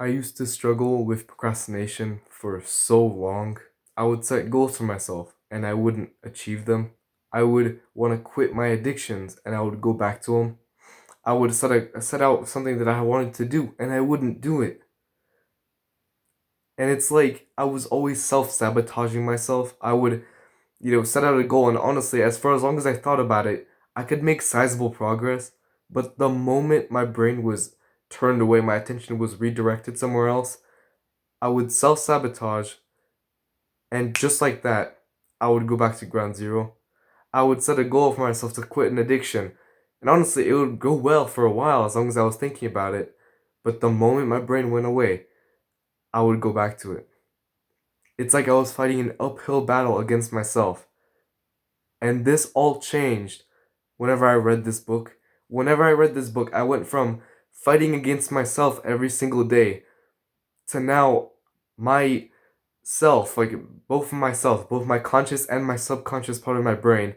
I used to struggle with procrastination for so long. I would set goals for myself and I wouldn't achieve them. I would want to quit my addictions and I would go back to them. I would set out something that I wanted to do and I wouldn't do it. And it's like I was always self-sabotaging myself. I would, set out a goal, and honestly, as long as I thought about it, I could make sizable progress. But the moment my brain was turned away, my attention was redirected somewhere else, I would self sabotage, and just like that, I would go back to ground zero. I would set a goal for myself to quit an addiction, and honestly, it would go well for a while as long as I was thinking about it. But the moment my brain went away, I would go back to it. It's like I was fighting an uphill battle against myself. And this all changed whenever I read this book. Whenever I read this book, I went from fighting against myself every single day to now my self, like both of myself, both my conscious and my subconscious part of my brain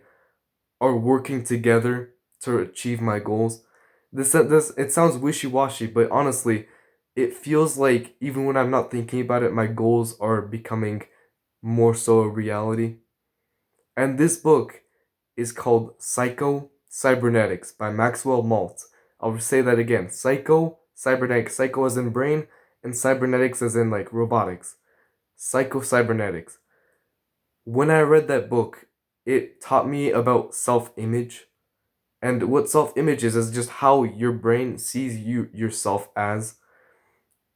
are working together to achieve my goals. This it sounds wishy-washy, but honestly, it feels like even when I'm not thinking about it, my goals are becoming more so a reality. And this book is called Psycho Cybernetics by Maxwell Maltz. I'll say that again. Psycho Cybernetics. Psycho as in brain, and cybernetics as in like robotics. Psycho Cybernetics. When I read that book, it taught me about self-image. And what self-image is just how your brain sees yourself as.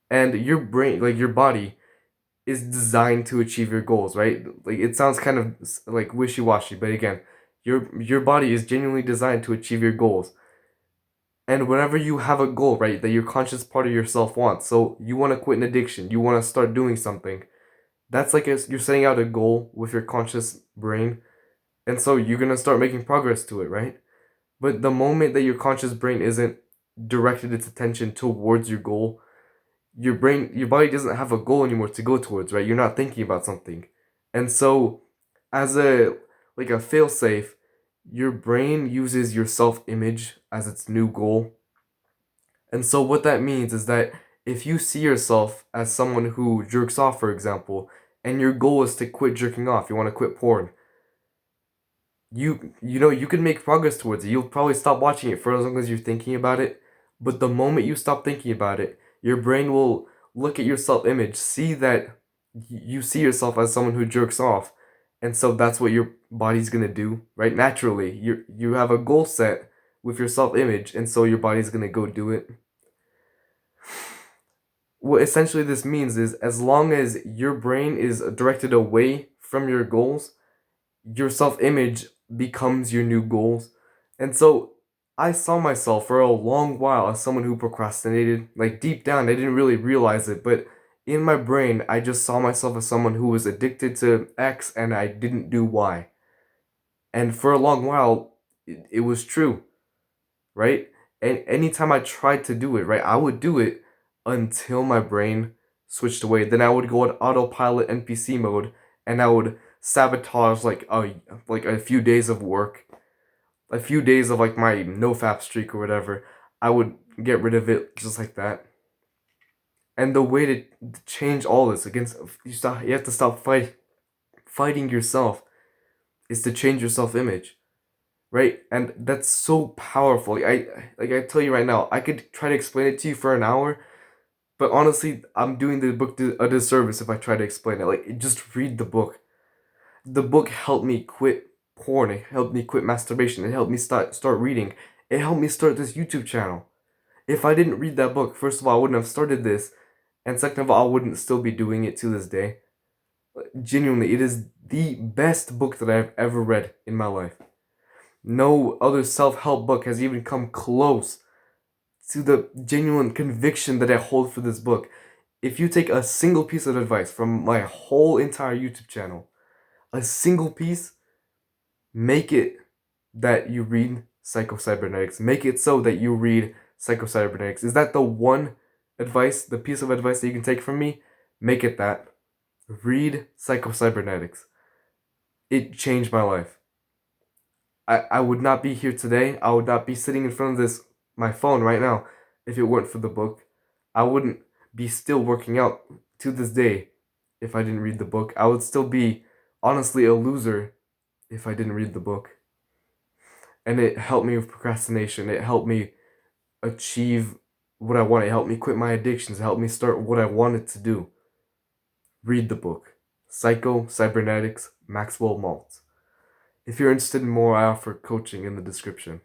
And your brain, like your body, is designed to achieve your goals, right? Like it sounds kind of like wishy-washy, but again, your body is genuinely designed to achieve your goals. And whenever you have a goal, right, that your conscious part of yourself wants, so you want to quit an addiction, you want to start doing something, that's like you're setting out a goal with your conscious brain, and so you're gonna start making progress to it, right? But the moment that your conscious brain isn't directed its attention towards your goal, your body doesn't have a goal anymore to go towards, right? You're not thinking about something. And so as a failsafe, your brain uses your self-image as its new goal. And so what that means is that if you see yourself as someone who jerks off, for example, and your goal is to quit jerking off, you want to quit porn, you can make progress towards it. You'll probably stop watching it for as long as you're thinking about it. But the moment you stop thinking about it, your brain will look at your self-image, see that you see yourself as someone who jerks off, and so that's what your body's gonna do, right? Naturally, you have a goal set with your self-image, and so your body's gonna go do it. What essentially this means is as long as your brain is directed away from your goals, your self image becomes your new goals. And so I saw myself for a long while as someone who procrastinated. Like deep down, I didn't really realize it, but in my brain, I just saw myself as someone who was addicted to X and I didn't do Y. And for a long while, it was true, right? And anytime I tried to do it, right, I would do it until my brain switched away. Then I would go on autopilot NPC mode and I would sabotage like a few days of work, a few days of like my nofap streak or whatever. I would get rid of it just like that. And the way to change all this against you have to stop fighting yourself is to change your self image, right? And that's so powerful. I tell you right now, I could try to explain it to you for an hour, but honestly, I'm doing the book a disservice if I try to explain it. Like, just read the book. The book helped me quit porn. It helped me quit masturbation. It helped me start reading. It helped me start this YouTube channel. If I didn't read that book, first of all, I wouldn't have started this, and second of all, I wouldn't still be doing it to this day. Genuinely, it is the best book that I've ever read in my life. No other self-help book has even come close to the genuine conviction that I hold for this book. If you take a single piece of advice from my whole entire YouTube channel, a single piece, make it that you read Psycho-Cybernetics. Make it so that you read Psycho-Cybernetics. Is that the one advice, the piece of advice that you can take from me? Make it that. Read Psycho-Cybernetics. It changed my life. I would not be here today. I would not be sitting in front of my phone right now if it weren't for the book. I wouldn't be still working out to this day if I didn't read the book. I would still be honestly a loser if I didn't read the book. And it helped me with procrastination. It helped me achieve what I wanted. It helped me quit my addictions. It helped me start what I wanted to do. Read the book. Psycho Cybernetics, Maxwell Maltz. If you're interested in more, I offer coaching in the description.